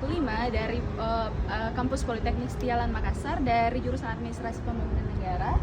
aku Lima dari Kampus Politeknik Setialan Makassar dari jurusan Administrasi Pembangunan Negara.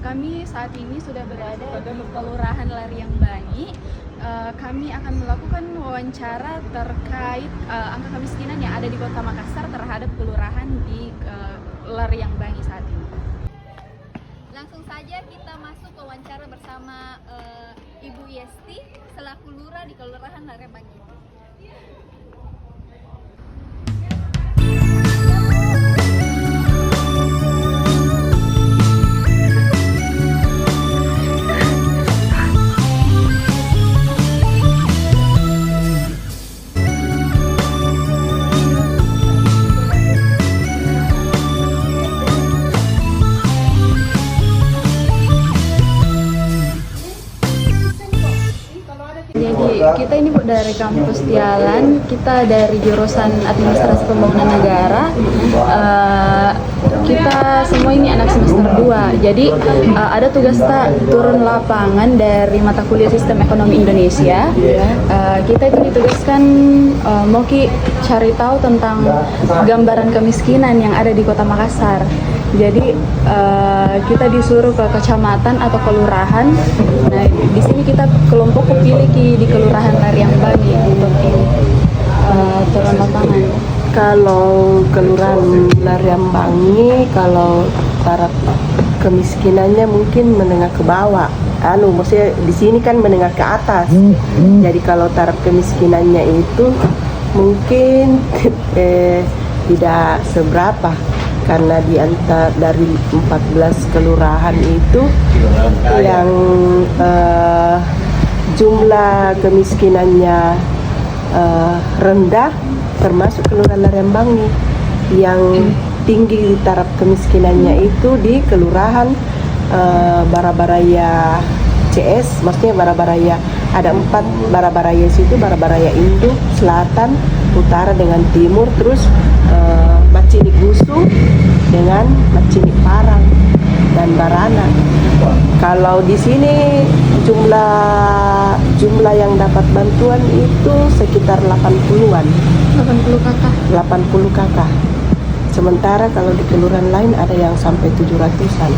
Kami saat ini sudah berada di Kelurahan Lariang Bangi. Kami akan melakukan wawancara terkait angka kemiskinan yang ada di Kota Makassar terhadap kelurahan di Lariang Bangi saat ini. Langsung saja kita masuk ke wawancara bersama Ibu Yesti selaku Lurah di Kelurahan Lariang Bangi. Jadi kita ini Bu dari kampus Setialan, kita dari jurusan Administrasi Pembangunan Negara. Kita semua ini anak semester 2. Jadi ada tugas turun lapangan dari mata kuliah Sistem Ekonomi Indonesia. Kita itu ditugaskan mau cari tahu tentang gambaran kemiskinan yang ada di Kota Makassar. Jadi kita disuruh ke kecamatan atau kelurahan. Nah, di sini kita kelompok pilih di Kelurahan Lariang Bangi untuk turun lapangan. Kalau Kelurahan Lariang Bangi, kalau taraf kemiskinannya mungkin menengah ke bawah. Maksudnya di sini kan menengah ke atas. Jadi kalau taraf kemiskinannya itu mungkin tidak seberapa. Karena di antara dari 14 kelurahan itu yang jumlah kemiskinannya rendah termasuk Kelurahan Lariang Bangi. Yang tinggi taraf kemiskinannya itu di Kelurahan Barabaraya CS, maksudnya Barabaraya ada 4 Barabaraya situ, Barabaraya Induk, Selatan, Utara dengan Timur, terus Macinik Gusu dengan Macinik Parang dan Barana. Kalau di sini jumlah yang dapat bantuan itu sekitar 80-an. 80 kakak. 80 kakak. Sementara kalau di kelurahan lain ada yang sampai 700-an.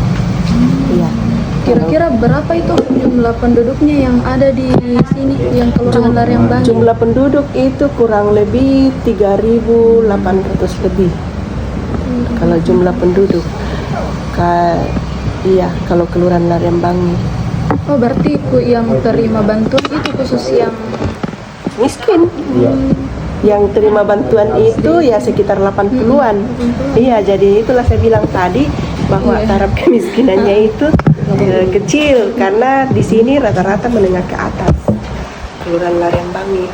Iya. Kira-kira berapa itu jumlah penduduknya yang ada di sini yang Kelurahan Lariang Bangi? Jumlah penduduk itu kurang lebih 3.800 lebih. Kalau jumlah penduduk, kalau Kelurahan Lariang Bangi. Oh, berarti yang terima bantuan itu khusus yang Miskin. Yang terima bantuan itu ya sekitar 80-an. Iya, jadi itulah saya bilang tadi bahwa taraf kemiskinannya itu kecil karena di sini rata-rata menengah ke atas. Kelurahan Lariang Bangi.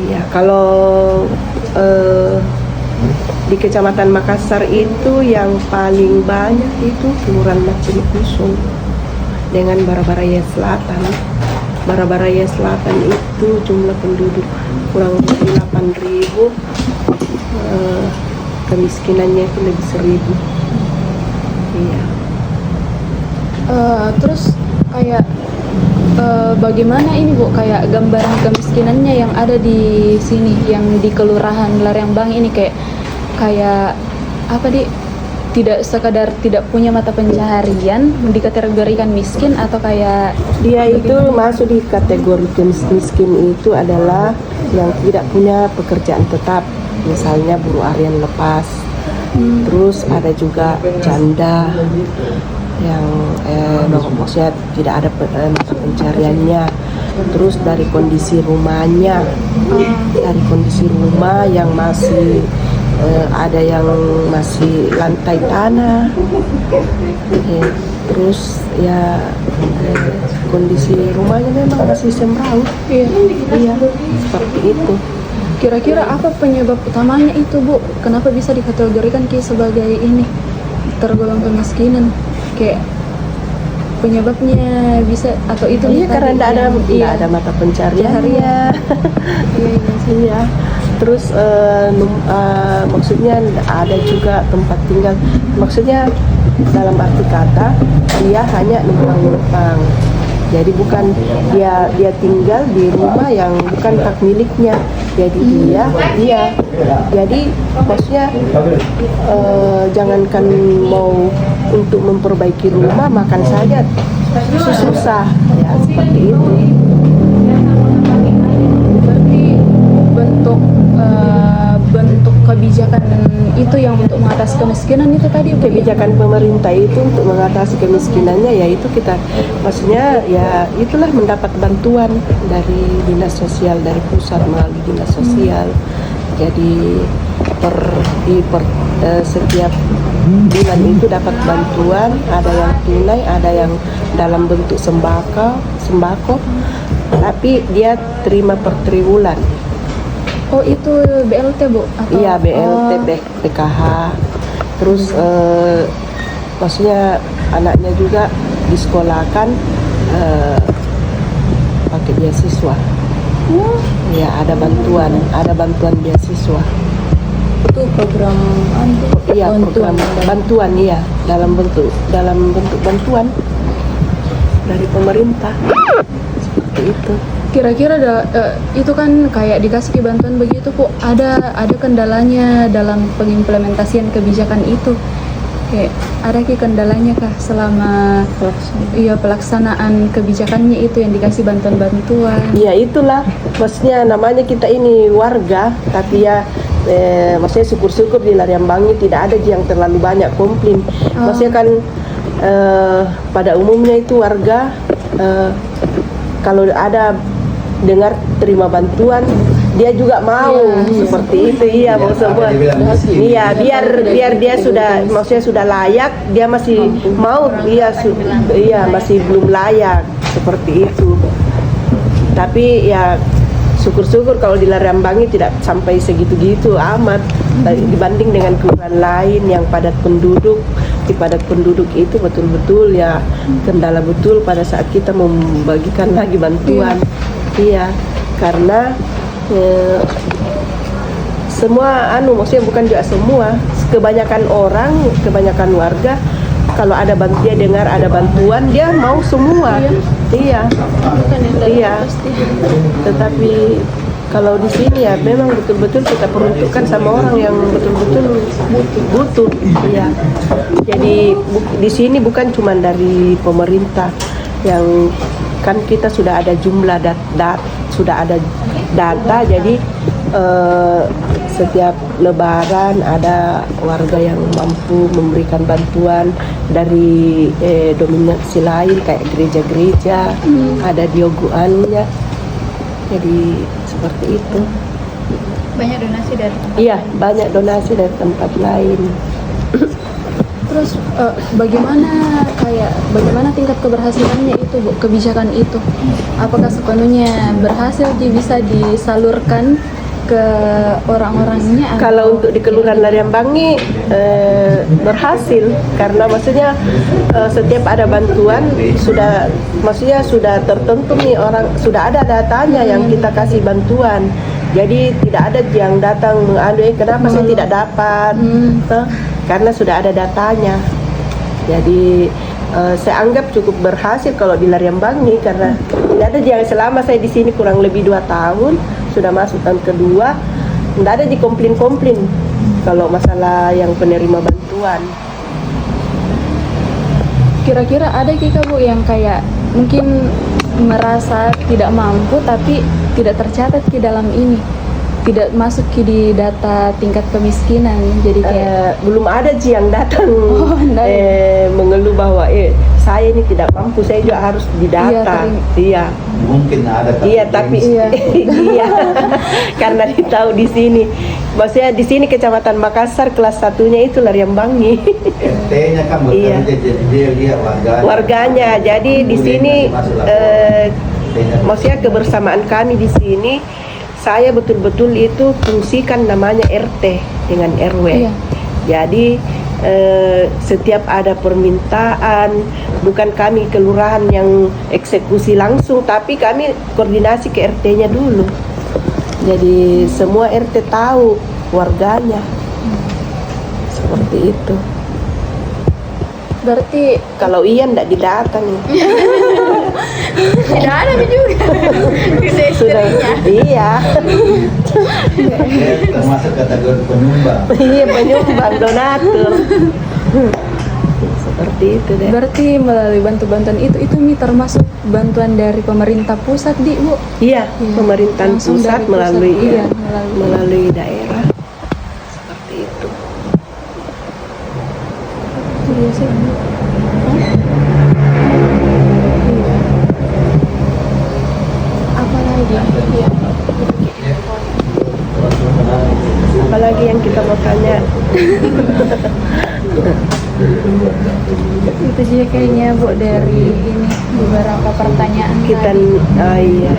Iya, kalau di Kecamatan Makassar itu yang paling banyak itu Kelurahan Macinik Gusu dengan Barabaraya Selatan. Barabaraya Selatan itu jumlah penduduk kurang lebih 8.000, kemiskinannya itu lebih 1.000. Iya. Terus kayak bagaimana ini Bu, kayak gambaran kemiskinannya yang ada di sini, yang di Kelurahan Lariang Bangi ini kayak apa tidak sekadar tidak punya mata pencaharian dikategorikan miskin atau kayak dia itu masuk di kategori miskin itu adalah yang tidak punya pekerjaan tetap, misalnya buruh harian lepas. Terus ada juga janda yang maksudnya tidak ada mata pencariannya. Terus dari kondisi rumahnya, dari kondisi rumah yang masih ada yang masih lantai tanah, terus ya kondisi rumahnya memang masih semraut. Iya, seperti itu. Kira-kira apa penyebab utamanya itu Bu? Kenapa bisa dikategorikan sebagai ini tergolong kemiskinan? Kayak penyebabnya bisa atau itu? Iya, karena tidak ada mata pencarian. Iya. Terus maksudnya ada juga tempat tinggal. Maksudnya dalam arti kata dia hanya numpang-numpang. Jadi bukan dia tinggal di rumah yang bukan hak miliknya. Jadi jadi maksudnya jangankan mau untuk memperbaiki rumah, makan saja susah ya, seperti itu. Berarti bentuk kebijakan itu yang untuk mengatasi kemiskinan itu tadi, Bu? Kebijakan pemerintah itu untuk mengatasi kemiskinannya, yaitu kita maksudnya ya itulah mendapat bantuan dari dinas sosial, dari pusat melalui dinas sosial. Jadi setiap bulan itu dapat bantuan, ada yang tunai, ada yang dalam bentuk sembako, tapi dia terima per triwulan. Oh, itu BLT, Bu? Atau? Iya, BLT, PKH. Terus maksudnya anaknya juga disekolahkan pakai beasiswa. Ya, ada bantuan beasiswa. Itu program Iya, program bantuan, iya, dalam bentuk bantuan dari pemerintah. Seperti itu. Kira-kira itu kan kayak dikasih bantuan begitu, Bu, ada kendalanya dalam pengimplementasian kebijakan itu? Kayak ada kendalanya kah selama pelaksanaan kebijakannya itu yang dikasih bantuan-bantuan? Iya, itulah maksudnya, namanya kita ini warga, tapi ya maksudnya syukur-syukur di Lariambangi tidak ada yang terlalu banyak komplain. Maksudnya kan pada umumnya itu warga kalau ada dengar terima bantuan, dia juga mau seperti itu. Iya, mau semua. Iya, biar dia sudah maksudnya sudah layak, dia masih mau. Iya, masih belum layak seperti itu. Tapi ya syukur-syukur kalau di Lariambangi tidak sampai segitu-gitu amat dibanding dengan kelurahan lain yang padat penduduk. Di padat penduduk itu betul-betul ya kendala betul pada saat kita membagikan lagi bantuan. Iya, karena semua maksudnya bukan juga semua, kebanyakan warga kalau ada bantuan, dengar ada bantuan, dia mau semua. Iya. Tetapi kalau di sini ya memang betul-betul kita peruntukkan sama orang yang betul-betul butuh. Iya. Jadi di sini bukan cuma dari pemerintah, yang kan kita sudah ada jumlah sudah ada data. Jadi setiap lebaran ada warga yang mampu memberikan bantuan dari dominasi lain kayak gereja-gereja, ada dioguannya. Jadi seperti itu. Banyak donasi dari tempat. Iya, banyak donasi dari tempat lain. Terus bagaimana tingkat keberhasilannya itu, Bu, kebijakan itu? Apakah sepenuhnya berhasil bisa disalurkan ke orang-orangnya? Kalau untuk di Kelurahan Lariambangi berhasil, karena maksudnya setiap ada bantuan sudah tertentu nih orang, sudah ada datanya yang kita kasih bantuan. Jadi tidak ada yang datang kenapa saya tidak dapat, karena sudah ada datanya. Jadi saya anggap cukup berhasil kalau di Lariambangi, karena tidak ada yang selama saya di sini kurang lebih 2 tahun, sudah masuk tahun kedua, tidak ada komplain kalau masalah yang penerima bantuan. Kira-kira ada Bu yang kayak mungkin merasa tidak mampu tapi tidak tercatat di dalam ini, tidak masuk di data tingkat kemiskinan, jadi kayak belum ada yang datang mengeluh bahwa saya ini tidak mampu, saya juga harus didata. Iya. Mungkin ada. Iya, tapi iya. Karena ditahu di sini, maksudnya di sini Kecamatan Makassar kelas 1-nya itu Lariambangi. RT-nya kan bekerja, jadi dia lihat warganya. Jadi di sini maksudnya kebersamaan kami di sini, saya betul-betul itu fungsikan namanya RT dengan RW. Jadi setiap ada permintaan, bukan kami kelurahan yang eksekusi langsung, tapi kami koordinasi ke RT-nya dulu. Jadi semua RT tahu warganya. Seperti itu. Berarti kalau Ian tidak didata nih. Tidak ada juga. Bisa Sudah, istrinya. iya. Dia termasuk kategori penyumbang. Iya, penyumbang donatur. Seperti itu deh. Berarti melalui bantuan itu Mi termasuk bantuan dari pemerintah pusat di Bu. Iya, pemerintahan Langsung pusat dari melalui iya, melalui daerah. Seperti itu. Iya sih. Apalagi? Iya. Apalagi yang kita mau tanya? Itu juga kayaknya Bu dari ini beberapa pertanyaan Kita tadi. iya.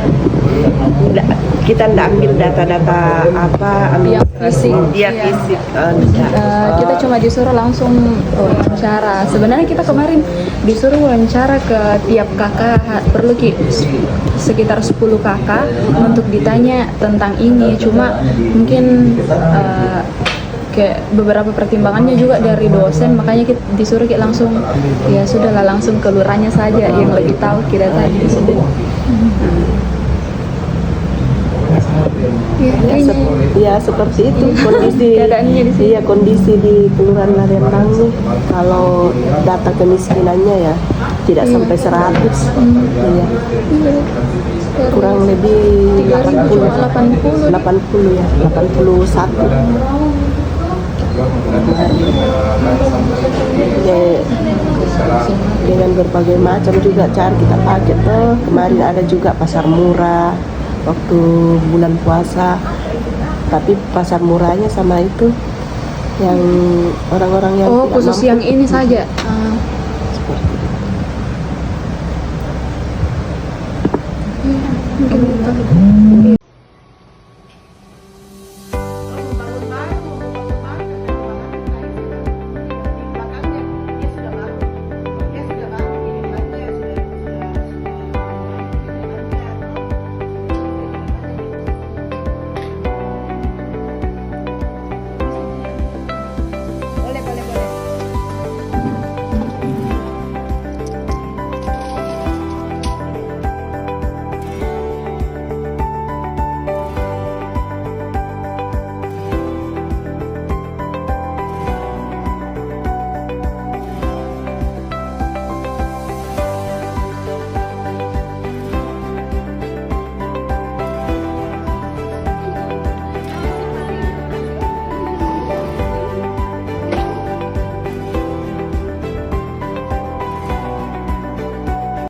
Kita ndak ambil data-data apa ambil Yang fisik. Iya, Iya. fisik. Enggak. Kita cuma disuruh langsung wawancara. Sebenarnya kita kemarin disuruh wawancara ke tiap kakak, perlu sekitar 10 kakak untuk ditanya tentang ini. Cuma mungkin kayak beberapa pertimbangannya juga dari dosen, makanya kita disuruh langsung ya sudahlah langsung ke lurahnya saja yang lebih tahu kita tadi. Ya seperti itu kondisi Keadaannya di sini. iya kondisi di Kelurahan Lariambang nih. Kalau data kemiskinannya ya tidak sampai 100. Iya. Kurang lebih 80 ya, 81. Ya, dengan berbagai macam juga cara kita pakai tuh. Kemarin ada juga pasar murah waktu bulan puasa, tapi pasar murahnya sama itu yang orang-orang yang tidak Khusus mampu. yang ini saja. Mungkin itu.